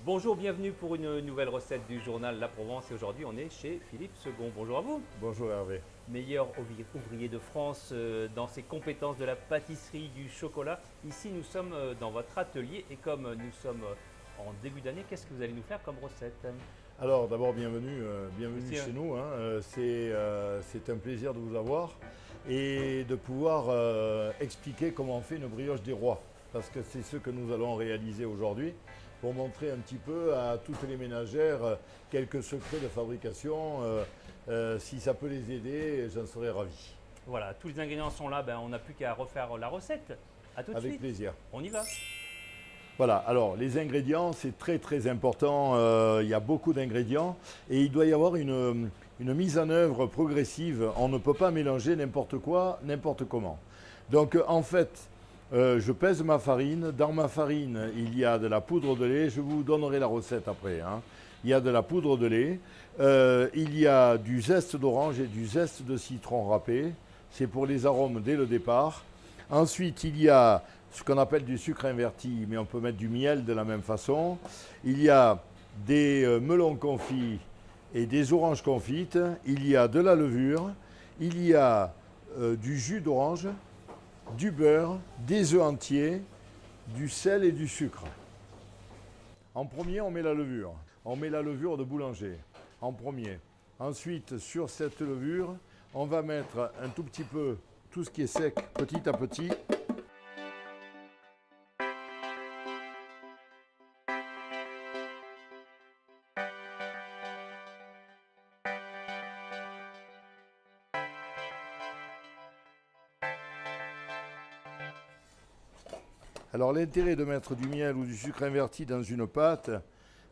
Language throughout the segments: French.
Bonjour, bienvenue pour une nouvelle recette du journal La Provence et aujourd'hui on est chez Philippe Second. Bonjour à vous. Bonjour Hervé. Meilleur ouvrier de France dans ses compétences de la pâtisserie, du chocolat. Ici nous sommes dans votre atelier et comme nous sommes en début d'année, qu'est-ce que vous allez nous faire comme recette? Alors d'abord bienvenue, bienvenue Merci. chez nous, hein. C'est un plaisir de vous avoir et de pouvoir expliquer comment on fait une brioche des rois. Parce que c'est ce que nous allons réaliser aujourd'hui pour montrer un petit peu à toutes les ménagères quelques secrets de fabrication. Si ça peut les aider, j'en serais ravi. Voilà, tous les ingrédients sont là, on n'a plus qu'à refaire la recette. À tout de Avec suite, plaisir. on y va. Voilà, alors les ingrédients, c'est très très important. Il y a beaucoup d'ingrédients et il doit y avoir une mise en œuvre progressive. On ne peut pas mélanger n'importe quoi, n'importe comment. Donc en fait, je pèse ma farine. Dans ma farine, il y a de la poudre de lait. Je vous donnerai la recette après, hein. Il y a de la poudre de lait. Il y a du zeste d'orange et du zeste de citron râpé. C'est pour les arômes dès le départ. Ensuite, il y a ce qu'on appelle du sucre inverti, mais on peut mettre du miel de la même façon. Il y a des melons confits et des oranges confites. Il y a de la levure. Il y a du jus d'orange, du beurre, des œufs entiers, du sel et du sucre. En premier, on met la levure. On met la levure de boulanger en premier. Ensuite, sur cette levure, on va mettre un tout petit peu tout ce qui est sec petit à petit. Alors l'intérêt de mettre du miel ou du sucre inverti dans une pâte,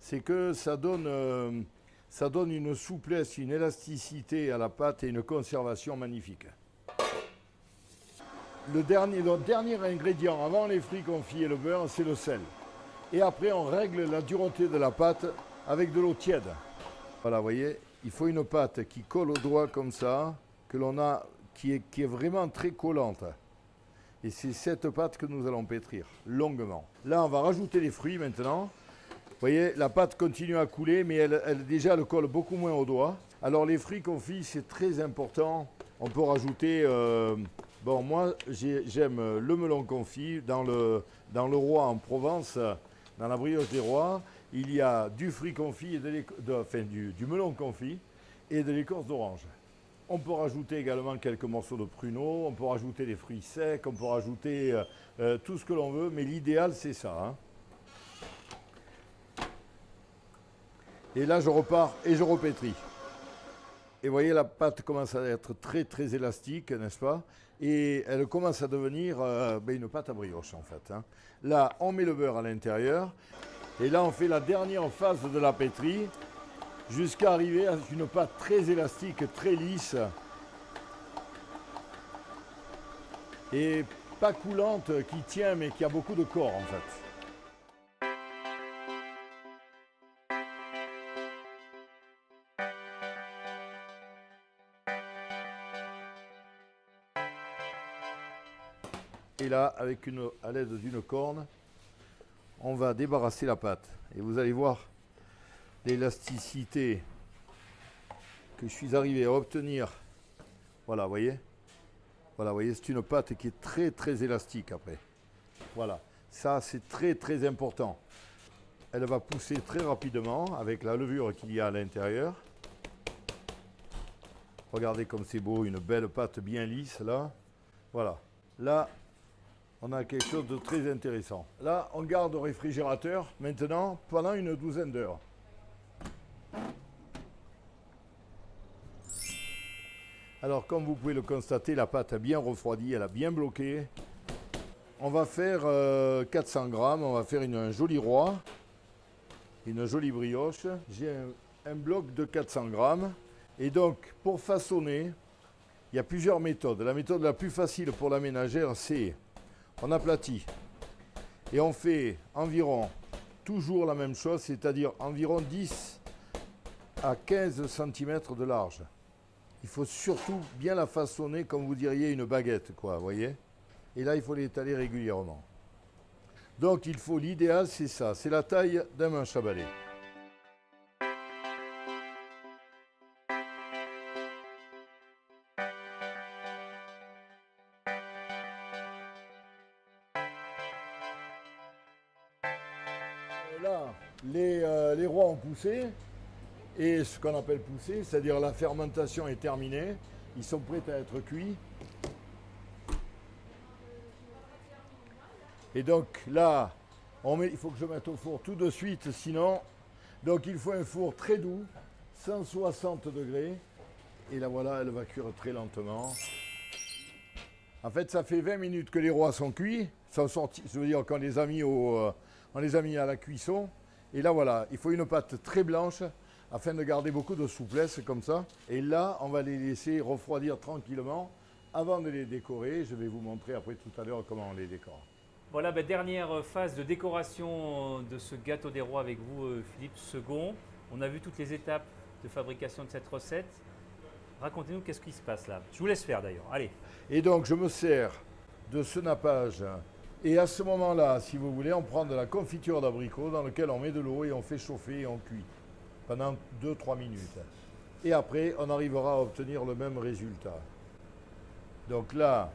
c'est que ça donne une souplesse, une élasticité à la pâte et une conservation magnifique. Notre dernier ingrédient avant les fruits confits et le beurre, c'est le sel. Et après, on règle la dureté de la pâte avec de l'eau tiède. Voilà, vous voyez, il faut une pâte qui colle au doigt comme ça, que l'on a, qui est vraiment très collante. Et c'est cette pâte que nous allons pétrir longuement. Là, on va rajouter les fruits maintenant. Vous voyez, la pâte continue à couler, mais déjà, elle colle beaucoup moins au doigt. Alors, les fruits confits, c'est très important. On peut rajouter... bon, moi, j'aime le melon confit. Dans le roi en Provence, dans la brioche des rois, il y a du fruit confit, et du melon confit et de l'écorce d'orange. On peut rajouter également quelques morceaux de pruneau, on peut rajouter des fruits secs, on peut rajouter tout ce que l'on veut, mais l'idéal c'est ça, hein. Et là je repars et je repétris. Et vous voyez, la pâte commence à être très très élastique, n'est-ce pas? Et elle commence à devenir une pâte à brioche en fait, hein. Là on met le beurre à l'intérieur et là on fait la dernière phase de la pétrie, jusqu'à arriver à une pâte très élastique, très lisse et pas coulante, qui tient mais qui a beaucoup de corps en fait. Et là, à l'aide d'une corne, on va débarrasser la pâte et vous allez voir l'élasticité que je suis arrivé à obtenir. Voilà, vous voyez? Voilà, vous voyez, c'est une pâte qui est très très élastique après. Voilà, ça c'est très très important. Elle va pousser très rapidement avec la levure qu'il y a à l'intérieur. Regardez comme c'est beau, une belle pâte bien lisse là. Voilà, là on a quelque chose de très intéressant. Là, on garde au réfrigérateur maintenant pendant une douzaine d'heures. Alors, comme vous pouvez le constater, la pâte a bien refroidi, elle a bien bloqué. On va faire 400 grammes, on va faire un joli roi, une jolie brioche. J'ai un bloc de 400 grammes. Et donc, pour façonner, il y a plusieurs méthodes. La méthode la plus facile pour la ménagère, c'est on aplatit et on fait environ toujours la même chose, c'est-à-dire environ 10 à 15 cm de large. Il faut surtout bien la façonner comme vous diriez une baguette, quoi, vous voyez? Et là, il faut l'étaler régulièrement. Donc il faut, l'idéal c'est ça, c'est la taille d'un manche à balai. Là, les rois ont poussé, et ce qu'on appelle pousser, c'est-à-dire la fermentation est terminée, ils sont prêts à être cuits. Et donc là, il faut que je mette au four tout de suite, sinon, donc il faut un four très doux, 160 degrés, et là voilà, elle va cuire très lentement. En fait, ça fait 20 minutes que les rois sont cuits, sont sortis, je veux dire qu'on les a mis on les a mis à la cuisson. Et là voilà, il faut une pâte très blanche afin de garder beaucoup de souplesse comme ça. Et là, on va les laisser refroidir tranquillement avant de les décorer. Je vais vous montrer après tout à l'heure comment on les décore. Voilà, dernière phase de décoration de ce gâteau des rois avec vous, Philippe II. On a vu toutes les étapes de fabrication de cette recette. Racontez-nous qu'est-ce qui se passe là. Je vous laisse faire d'ailleurs. Allez. Et donc, je me sers de ce nappage. Et à ce moment-là, si vous voulez, on prend de la confiture d'abricot dans laquelle on met de l'eau et on fait chauffer et on cuit pendant 2-3 minutes. Et après, on arrivera à obtenir le même résultat. Donc là,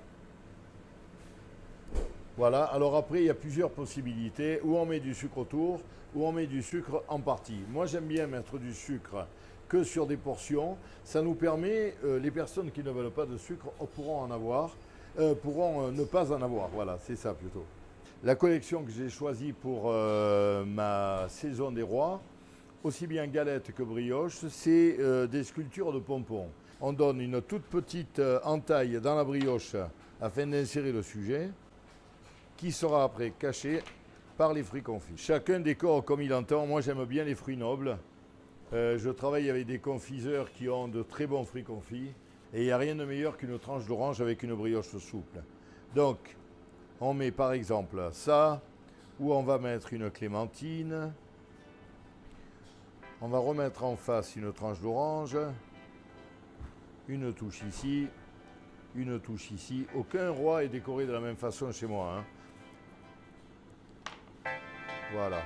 voilà. Alors après, il y a plusieurs possibilités. Ou on met du sucre autour, ou on met du sucre en partie. Moi, j'aime bien mettre du sucre que sur des portions. Ça nous permet, les personnes qui ne veulent pas de sucre pourront en avoir. Pourront ne pas en avoir, voilà, c'est ça plutôt. La collection que j'ai choisie pour ma saison des rois, aussi bien galette que brioche, c'est des sculptures de pompons. On donne une toute petite entaille dans la brioche afin d'insérer le sujet, qui sera après caché par les fruits confits. Chacun décore comme il entend. Moi, j'aime bien les fruits nobles. Je travaille avec des confiseurs qui ont de très bons fruits confits. Et il n'y a rien de meilleur qu'une tranche d'orange avec une brioche souple. Donc, on met par exemple ça, ou on va mettre une clémentine. On va remettre en face une tranche d'orange, une touche ici, une touche ici. Aucun roi est décoré de la même façon chez moi, hein. Voilà.